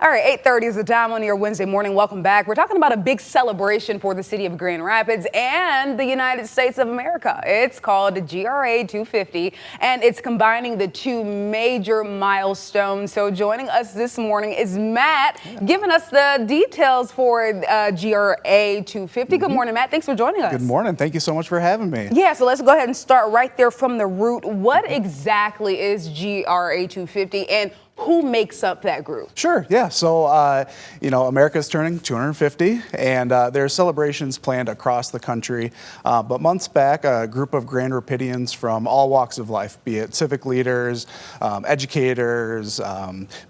All right, 8:30 is the time on your Wednesday morning. Welcome back. We're talking about a big celebration for the city of Grand Rapids and the United States of America. It's called GRA250, and it's combining the two major milestones. So joining us this morning is Matt, giving us the details for GRA250. Good morning, Matt. Thanks for joining us. Good morning. Thank you so much for having me. Yeah, so let's go ahead and start right there from the root. What exactly is GRA250 and who makes up that group? Sure, yeah. So, America's turning 250, and there are celebrations planned across the country. But months back, a group of Grand Rapidians from all walks of life, be it civic leaders, educators,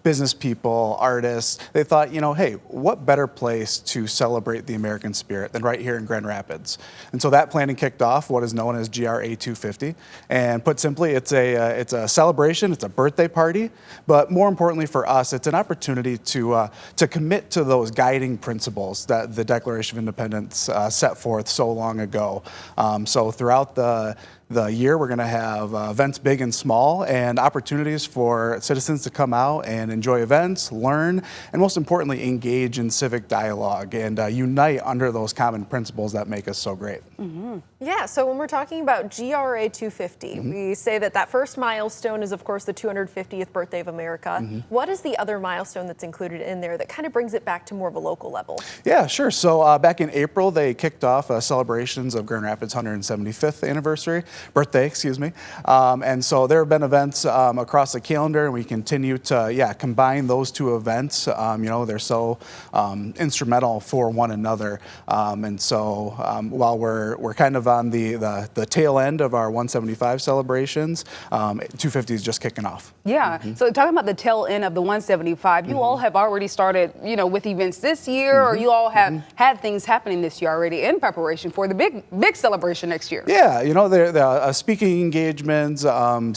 business people, artists, they thought, hey, what better place to celebrate the American spirit than right here in Grand Rapids? And so that planning kicked off what is known as GRA250. And put simply, it's a celebration, it's a birthday party, but more importantly for us, it's an opportunity to commit to those guiding principles that the Declaration of Independence set forth so long ago. So throughout the year, we're going to have events big and small and opportunities for citizens to come out and enjoy events, learn, and most importantly, engage in civic dialogue and unite under those common principles that make us so great. Mm-hmm. Yeah, so when we're talking about GRA250, we say that first milestone is, of course, the 250th birthday of America. What is the other milestone that's included in there that kind of brings it back to more of a local level? Yeah, sure. So back in April, they kicked off celebrations of Grand Rapids' 175th anniversary. Birthday, excuse me. And so there have been events across the calendar, and we continue to, combine those two events. They're so instrumental for one another. And so while we're kind of on the tail end of our 175 celebrations, 250 is just kicking off. Yeah. So talking about the tail end of the 175, you all have already started, with events this year, or you all have had things happening this year already in preparation for the big celebration next year. Yeah, there speaking engagements,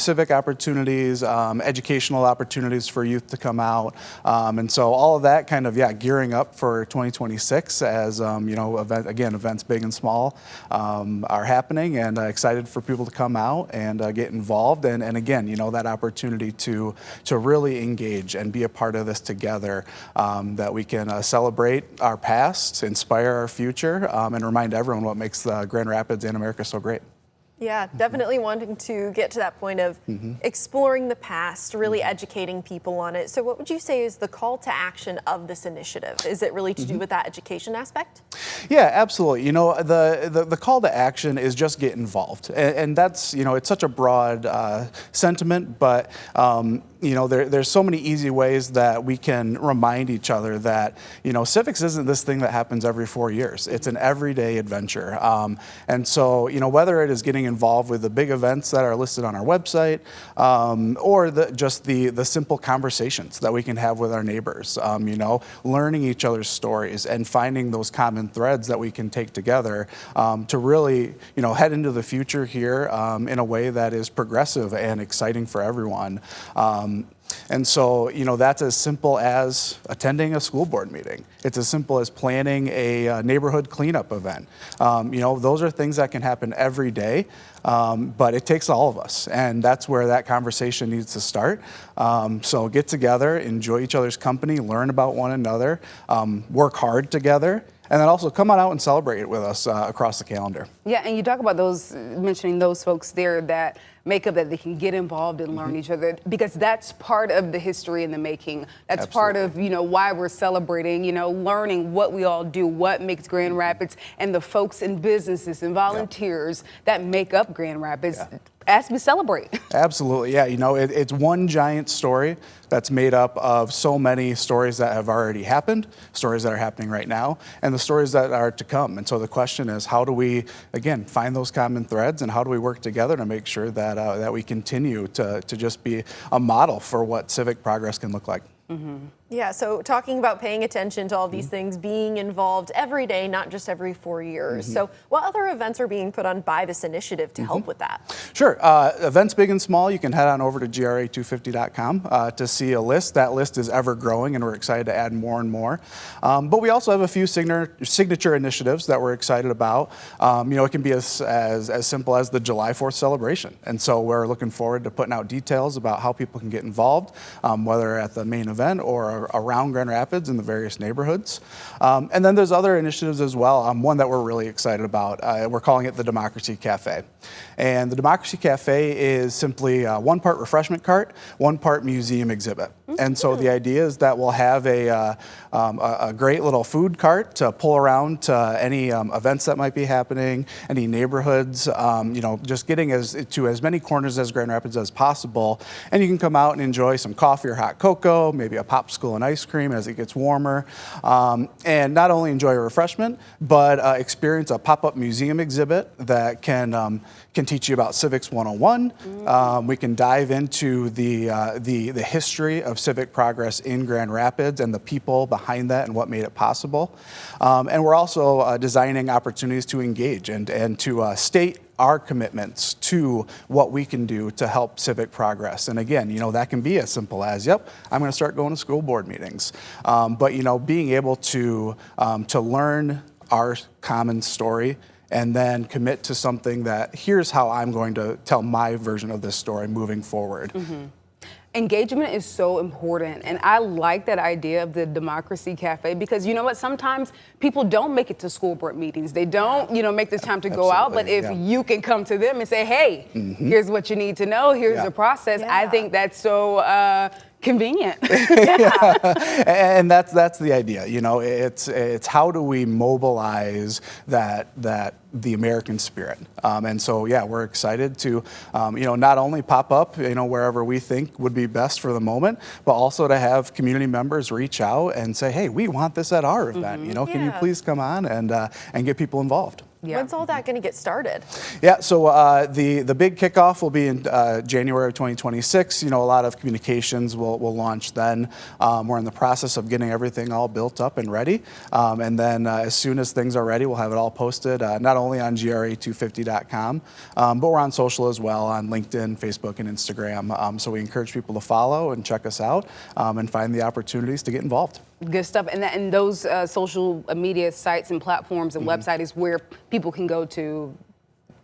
civic opportunities, educational opportunities for youth to come out. And so all of that kind of, gearing up for 2026 as, events big and small are happening, and excited for people to come out and get involved. And again, that opportunity to really engage and be a part of this together, that we can celebrate our past, inspire our future, and remind everyone what makes Grand Rapids and America so great. Yeah, definitely wanting to get to that point of exploring the past, really educating people on it. So what would you say is the call to action of this initiative? Is it really to do with that education aspect? Yeah, absolutely. The call to action is just get involved. And that's, it's such a broad sentiment, but there's so many easy ways that we can remind each other that, civics isn't this thing that happens every 4 years. It's an everyday adventure. And so, whether it is getting involved with the big events that are listed on our website, or just the simple conversations that we can have with our neighbors, learning each other's stories and finding those common threads that we can take together to really, head into the future here in a way that is progressive and exciting for everyone. And so, that's as simple as attending a school board meeting. It's as simple as planning a neighborhood cleanup event. Those are things that can happen every day, but it takes all of us. And that's where that conversation needs to start. So get together, enjoy each other's company, learn about one another, work hard together, and then also come on out and celebrate it with us across the calendar. Yeah, and you talk about mentioning those folks there that make up that they can get involved and learn each other, because that's part of the history in the making. That's part of, why we're celebrating, learning what we all do, what makes Grand Rapids, and the folks and businesses and volunteers that make up Grand Rapids. As we celebrate. Absolutely, yeah. It's one giant story that's made up of so many stories that have already happened, stories that are happening right now, and the stories that are to come. And so the question is, how do we, again, find those common threads, and how do we work together to make sure that we continue to just be a model for what civic progress can look like? Yeah, so talking about paying attention to all these things, being involved every day, not just every 4 years. So what other events are being put on by this initiative to help with that? Sure. Events big and small, you can head on over to GRA250.com to see a list. That list is ever growing, and we're excited to add more and more. But we also have a few signature initiatives that we're excited about. It can be as simple as the July 4th celebration. And so we're looking forward to putting out details about how people can get involved, whether at the main event event or around Grand Rapids in the various neighborhoods. And then there's other initiatives as well. One that we're really excited about, we're calling it the Democracy Cafe. And the Democracy Cafe is simply one part refreshment cart, one part museum exhibit. And so the idea is that we'll have a great little food cart to pull around to any events that might be happening, any neighborhoods, just getting to as many corners as Grand Rapids as possible. And you can come out and enjoy some coffee or hot cocoa, maybe a popsicle and ice cream as it gets warmer. And not only enjoy a refreshment, but experience a pop-up museum exhibit that can teach you about Civics 101. We can dive into the history of civic progress in Grand Rapids and the people behind that and what made it possible. And we're also designing opportunities to engage and to state our commitments to what we can do to help civic progress. And again, that can be as simple as, yep, I'm going to start going to school board meetings. But being able to learn our common story and then commit to something that here's how I'm going to tell my version of this story moving forward. Engagement is so important, and I like that idea of the Democracy Cafe because you know what? Sometimes people don't make it to school board meetings. They don't, make the time to go out. But if you can come to them and say, "Hey, here's what you need to know. Here's the process," I think that's so convenient. And that's the idea. It's how do we mobilize that the American spirit. And so, we're excited to, not only pop up, wherever we think would be best for the moment, but also to have community members reach out and say, hey, we want this at our event. Can you please come on and get people involved? When's all that going to get started? Yeah, so the big kickoff will be in January of 2026. A lot of communications will launch then. We're in the process of getting everything all built up and ready. And then as soon as things are ready, we'll have it all posted, not only on GRA250.com, but we're on social as well, on LinkedIn, Facebook, and Instagram. So we encourage people to follow and check us out and find the opportunities to get involved. Good stuff. And those social media sites and platforms and websites is where people can go to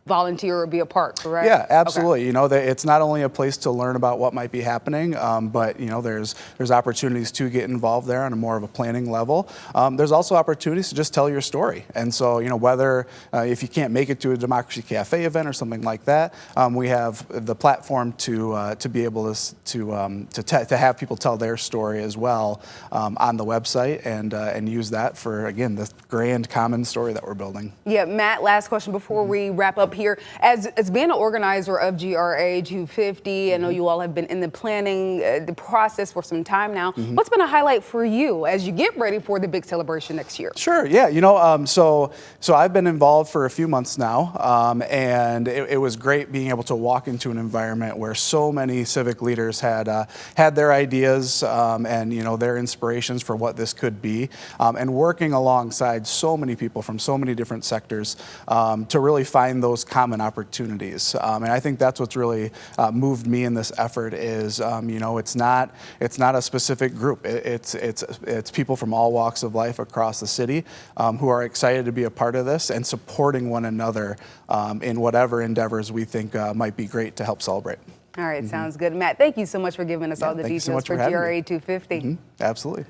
volunteer or be a part, correct? Yeah, absolutely. Okay. It's not only a place to learn about what might be happening, but there's opportunities to get involved there on a more of a planning level. There's also opportunities to just tell your story. And so, whether if you can't make it to a Democracy Cafe event or something like that, we have the platform to be able to have people tell their story as well on the website and use that for, again, this grand common story that we're building. Yeah, Matt, last question before we wrap up here. As being an organizer of GRA250, I know you all have been in the planning the process for some time now. What's been a highlight for you as you get ready for the big celebration next year? Sure, yeah. So I've been involved for a few months now, and it was great being able to walk into an environment where so many civic leaders had their ideas and their inspirations for what this could be, and working alongside so many people from so many different sectors to really find those common opportunities. And I think that's what's really moved me in this effort is, it's not a specific group. It's people from all walks of life across the city who are excited to be a part of this and supporting one another in whatever endeavors we think might be great to help celebrate. All right, sounds good. Matt, thank you so much for giving us all the details for GRA250. Absolutely.